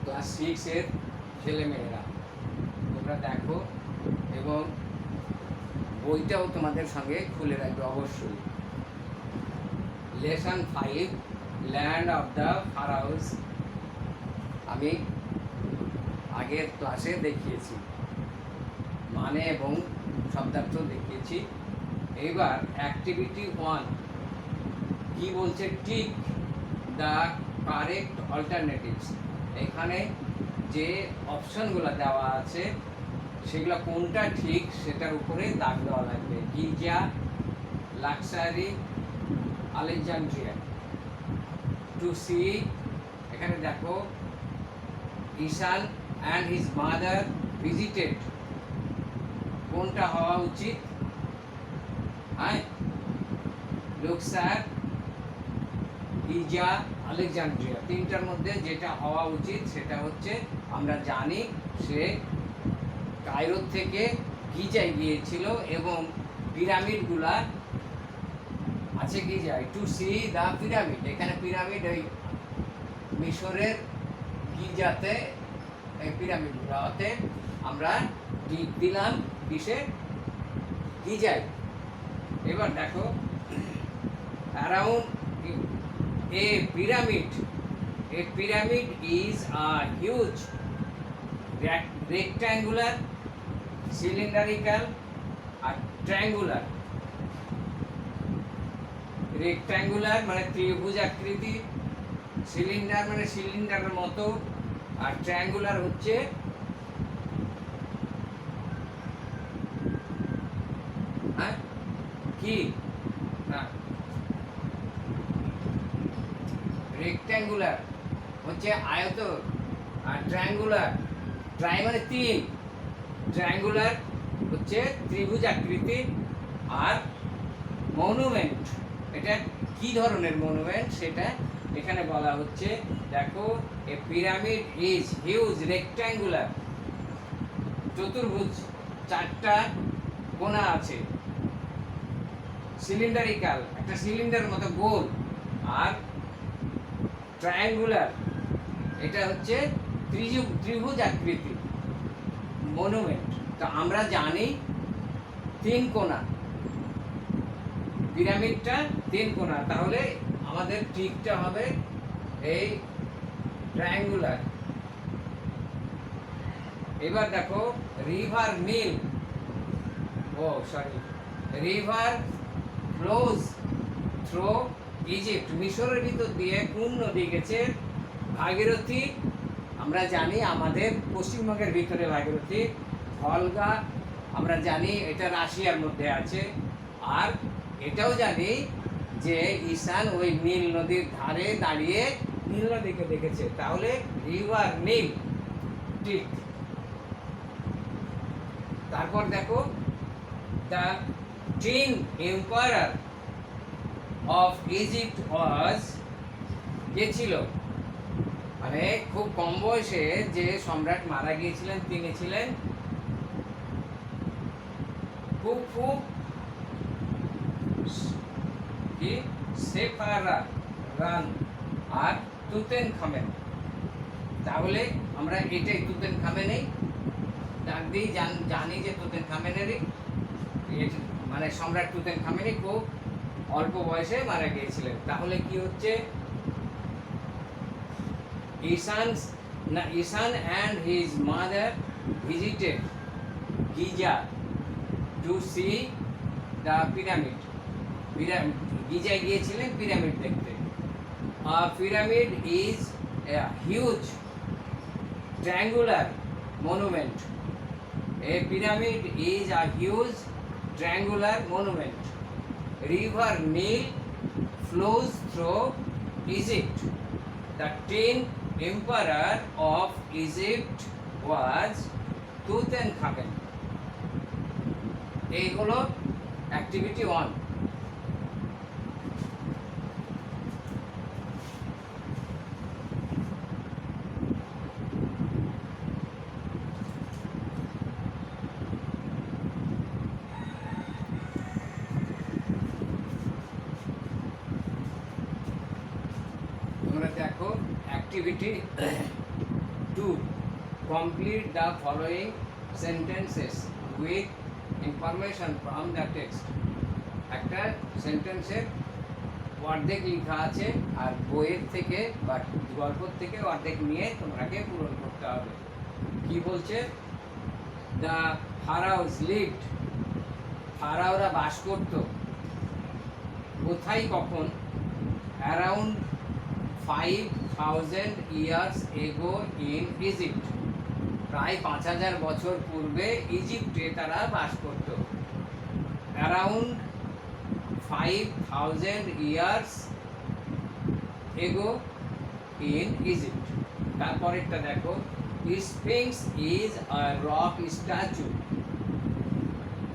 Class 6-এর ছেলেমেয়েরা, তোমরা দেখো এবং বইটাও তোমাদের সঙ্গে খুলে রাখবে অবশ্যই। Lesson 5, land of the pharaohs. আমি আগের ক্লাসে দেখিয়েছি, মানে এবং শব্দার্থ দেখিয়েছি। এবার অ্যাক্টিভিটি 1 কি বলছে, টিক দ্য কারেক্ট অল্টারনেটিভস। এখানে যে অপশনগুলো দেওয়া আছে সেগুলো কোনটা ঠিক সেটার উপরে দাগ দেওয়া লাগবে। Giza, Luxor, Alexandria. To see, এখানে দেখো Ishan and his mother visited, কোনটা হওয়া উচিত? হ্যাঁ, লুক্সার, গিজা, আলেকজান্ড্রিয়া, তিনটার মধ্যে যেটা হওয়া উচিত সেটা হচ্ছে, আমরা জানি সে কায়রো থেকে গিজায় গিয়েছিল এবং পিরামিডগুলা আছে গিজায়। টু সি দ্য পিরামিড, এখানে পিরামিড ওই মিশরের গিজাতে এই পিরামিডগুলোতে আমরা টিক দিলাম, কিসে? গিজায়। এবার দেখো around a pyramid is a huge rectangular, cylindrical আর triangular। rectangular মানে ত্রিভুজ আকৃতি, সিলিন্ডার মানে সিলিন্ডারের মতো, আর triangular হচ্ছে কি না, রেক্ট্যাঙ্গুলার হচ্ছে আয়ত, আর ট্রায়াঙ্গুলার, ট্রাই মানে তিন, ট্রায়াঙ্গুলার হচ্ছে ত্রিভুজ আকৃতি। আর মনুমেন্ট, এটা কি ধরনের মনুমেন্ট সেটা এখানে বলা হচ্ছে। দেখো, এ পিরামিড ইজ হিউজ রেক্ট্যাঙ্গুলার, চতুর্ভুজ, চারটা কোণা আছে। সিলিন্ডারিক্যাল, একটা সিলিন্ডার মতো গোল। আর ট্রায়াঙ্গুলার, এটা হচ্ছে ত্রিভুজ আকৃতি মনুমেন্ট। তো আমরা জানি তিন কোণা, পিরামিডটা তিন কোণা, তাহলে আমাদের ঠিকটা হবে এই ট্রায়াঙ্গুলার। এবার দেখো রিভার নীল, রিভার ফ্লোজ থ্রু ইজিপ্ট, মিশরের ভিতর দিয়ে কোন নদী গেছে? ভাগীরথী। আমরা জানি আমাদের পশ্চিমবঙ্গের ভিতরে ভাগীরথী। ভলগা আমরা জানি এটা রাশিয়ার মধ্যে আছে। আর এটাও জানি যে ঈশান ওই নীল নদীর ধারে দাঁড়িয়ে নীল নদীকে দেখেছে, তাহলে রিভার নীল ঠিক। তারপর দেখো the teen empire of Egypt was, কে ছিল? মানে খুব কম বয়সে যে সম্রাট মারা গিয়েছিলেন তিনি ছিলেন খুফু কি সেফারান আর তুতেনখামেন। তাহলে আমরা এটাই তুতেনখামেনই ডাক দিই, জানি যে তুতেনখামেনেরই, মানে সম্রাট তুতেনখামেনই খুব অল্প বয়সে মারা গিয়েছিলেন। তাহলে কি হচ্ছে? ঈশান and his mother visited Giza to see the pyramid. গিজায় গিয়েছিলেন পিরামিড দেখতে। A pyramid is a huge triangular monument. A pyramid is a huge triangular monument. River Nile flows through Egypt. The 10th emperor of Egypt was Tutankhamen. এই হলো activity 1। তোমরা দেখো activity complete the following sentences with information from the text. একটা সেন্টেন্সের অর্ধেক লেখা আছে আর বইয়ের থেকে বা গল্প থেকে অর্ধেক নিয়ে তোমাকে পূরণ করতে হবে। কি বলছে? দ্য ফারাওস লিভড, ফারাওরা বাস করত কোথায় কখন? Around 5000 years ago in Egypt, প্রায় 5000 বছর পূর্বে ইজিপ্টে তারা বাস করত। Around 5000 years ago in Egypt। তারপরেরটা দেখো, sphinx is a rock statue.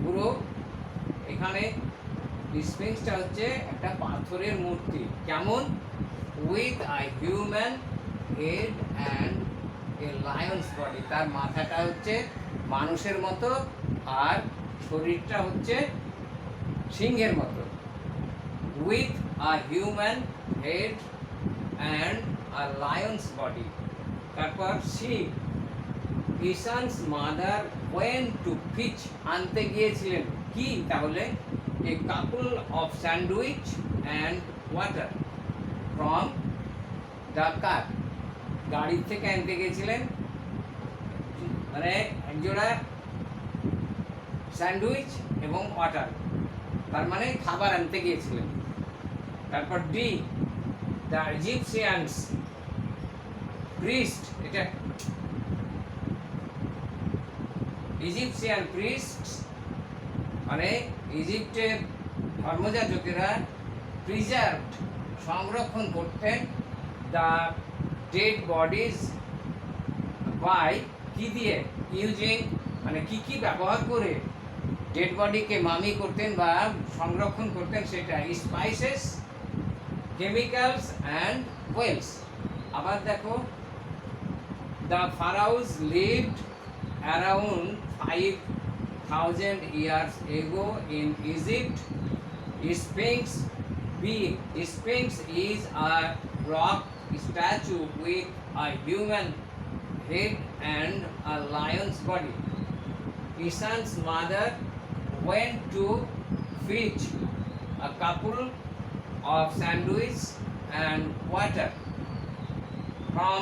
পুরো এখানে স্ফিংক্সটা হচ্ছে একটা পাথরের মূর্তি। কেমন? With a human head and a Lions body. তার মাথাটা হচ্ছে মানুষের মতো আর শরীরটা হচ্ছে সিংহের মতো। With a human head and a lion's body. তারপর see Ishan's mother went to fetch, আনতে গিয়েছিলেন কি তাহলে? A couple of sandwich and water from the car. গাড়ির থেকে আনতে গিয়েছিলেন মানে একজোড়া স্যান্ডউইচ এবং ওয়াটার, তার মানে খাবার আনতে গিয়েছিলেন। তারপর ডি দ্য ইজিপশিয়ানস প্রিস্ট, এটা ইজিপশিয়ান প্রিস্ট মানে ইজিপ্টের ধর্মযাজকেরা প্রিজার্ভড, সংরক্ষণ করতেন দ্য ডেড বডিজ বাই, কি দিয়ে? ইউজিং, মানে কি কি ব্যবহার করে ডেড বডিকে মামি করতেন বা সংরক্ষণ করতেন সেটা স্পাইসেস, কেমিক্যালস অ্যান্ড ওয়েলস। আবার দেখো, the pharaohs lived around 5000 years ago in Egypt. Sphinx is a rock statue with a human head and a lion's body. Ishan's mother went to fetch a couple of sandwich and water from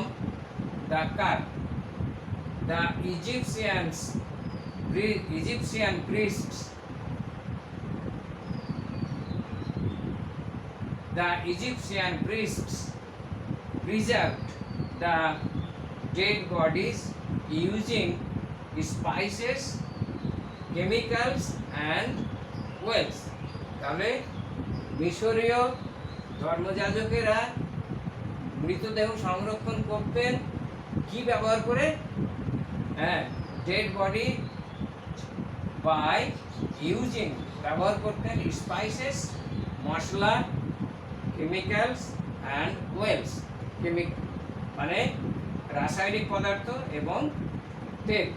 the car. The Egyptian priests preserved the dead bodies using spices, chemicals and oils। তাহলে মিশরীয় ধর্মযাজকেরা মৃতদেহ সংরক্ষণ করতেন কি ব্যবহার করে? হ্যাঁ, dead body by using, ব্যবহার করতেন স্পাইসেস, মশলা, কেমিক্যালস অ্যান্ড ওয়েলস, মানে রাসায়নিক পদার্থ এবং তেল।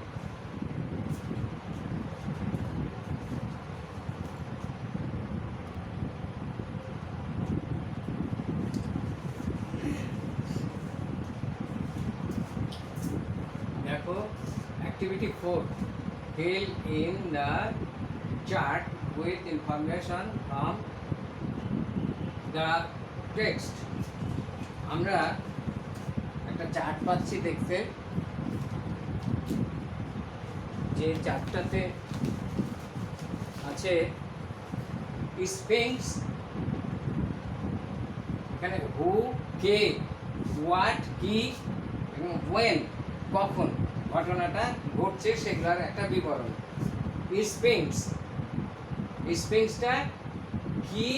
দেখো activity 4, fill in the chart with information from the text। আমরা একটা চার্ট পাচ্ছি দেখতে, যে চার্টটাতে আছে স্ফিংক্স, এখানে হু, কে, হোয়াট, কি এবং ওয়েন, কখন ঘটনাটা ঘটছে সেগুলোর একটা বিবরণ। স্ফিংক্সটা কি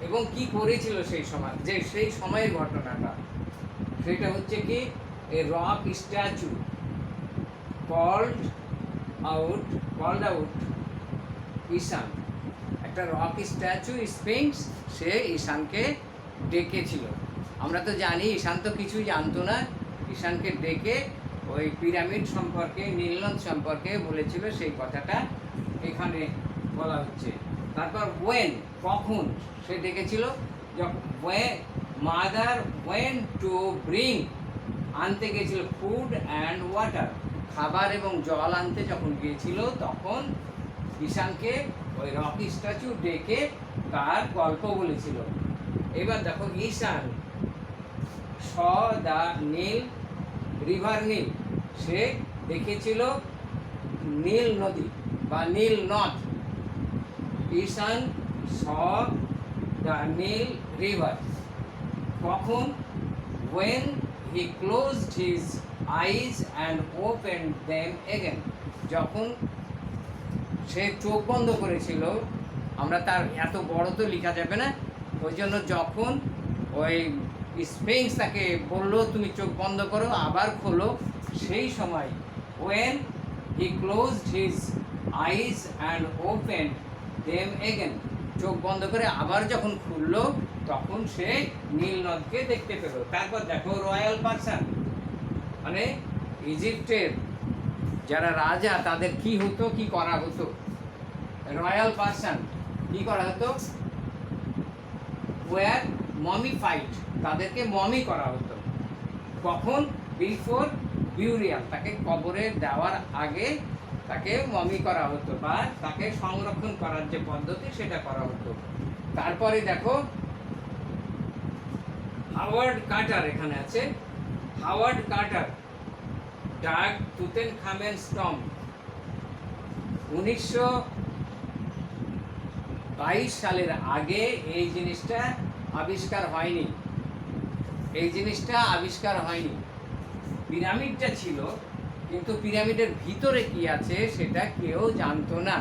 এবং কি করেছিল সেই সময়, যে সেই সময়ের ঘটনাটা, সেটা হচ্ছে কি a rock statue called out Ishan. একটা রক স্ট্যাচু স্ফিংক্স, সে ঈশানকে ডেকেছিল। আমরা তো জানি ঈশান তো কিছুই জানতো না, ঈশানকে ডেকে ওই পিরামিড সম্পর্কে, নীলনদ সম্পর্কে বলেছিল, সেই কথাটা এখানে বলা হচ্ছে। তারপর ওয়েন, কখন সে ডেকেছিল? যখন মাদার ওয়েন টু ব্রিং, আনতে গেছিল ফুড অ্যান্ড ওয়াটার, খাবার এবং জল আনতে যখন গিয়েছিল তখন ঈশানকে ওই রকি স্ট্যাচু ডেকে তার গল্প বলেছিল। এবার দেখো ঈশান স দা নীল রিভার নীল, সে দেখেছিল নীল নদী বা নীল নদ। ঈশান স দা নীল রিভার কখন? when he closed his eyes and opened them again, যখন সে চোখ বন্ধ করেছিল। আমরা তার এত বড় তো লেখা যাবে না, ওই জন্য যখন ওই স্ফিংস তাকে বললো তুমি চোখ বন্ধ করো আবার খোলো, সেই সময় when he closed his eyes and opened them again, চোখ বন্ধ করে আবার যখন খুললো তখন সে নীল নদকে দেখতে পেল। তারপর দেখো রয়্যাল পারসন, মানে ইজিপ্টের যারা রাজা তাদের কি হতো, কি করা হতো? রয়্যাল পারসন কি করা হতো? ওয়ার মমিফাইড, তাদেরকে মমি করা হতো। কখন? বিফোর বিউরিয়াল, তাকে কবরে দেওয়ার আগে তাকে মমি করা হতো বা তাকে সংরক্ষণ করার যে পদ্ধতি সেটা করা হতো। তারপরে দেখো হাওয়ার্ড কার্টার এখানে আছে। Howard Carter dug Tutankhamen's tomb, 1922 সালের আগে এই জিনিসটা আবিষ্কার হয়নি। এই জিনিসটা আবিষ্কার হয়নি। পিরামিডটা ছিল, কিন্তু পিরামিডের ভিতরে কি আছে সেটা কেউ জানতো না।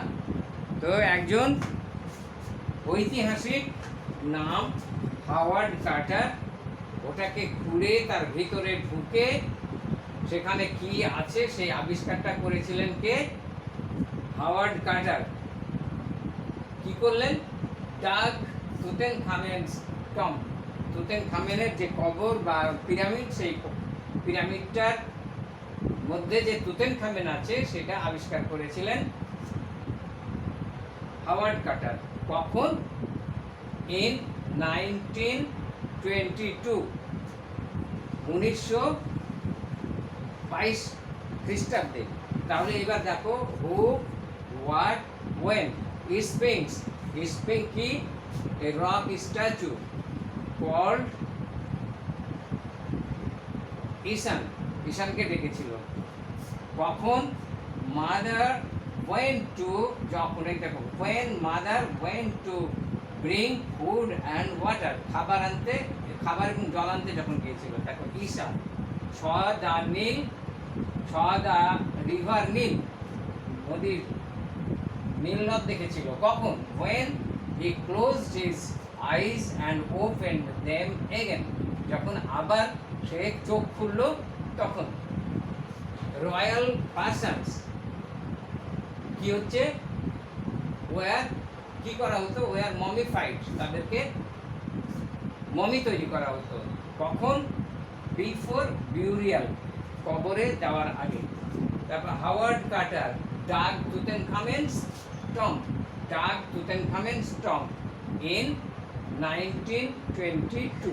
তো একজন ঐতিহাসিক নাম হাওয়ার্ড কার্টার ওটাকে খুঁড়ে তার ভিতরে ঢুকে সেখানে কি আছে সেই আবিষ্কারটা করেছিলেন কে? Howard Carter. কি করলেন? ডাগ তুতেনখামেনস টম্ব, তুতেনখামেনের যে কবর বা পিরামিড, সেই পিরামিডটার মধ্যে যে তুতেনখামেন আছে সেটা আবিষ্কার করেছিলেন হাওয়ার্ড কার্টার। কখন? ইন 1922, 1922 খ্রিস্টাব্দে। তাহলে এবার দেখো হু, হোয়াট, ওয়েন। স্ফিংস, স্ফিংস কি? এ রক স্ট্যাচু কল্ড ঈশান, ঈশানকে ডেকেছিল। কখন? মাদার went to, যখন এই দেখো when mother went to bring food and water, খাবার আনতে, খাবার এবং জল আনতে যখন গিয়েছিল। দেখো ঈশান স দা নীল, স দা রিভার নীল, নদীর নীল নদ দেখেছিল। কখন? when he closed his eyes and opened them again, যখন আবার সে চোখ খুললো তখন। রয়্যাল পারসনস কি হচ্ছে? ওয়ার কি করা হতো? ওয়ার মমিফাইড, তাদেরকে মমি তৈরি করা হতো। কখন? বিফোর বিউরিয়াল, কবরে দেওয়ার আগে। তারপর Howard Carter dug Tutankhamen's tomb, dug Tutankhamen's tomb in 1922।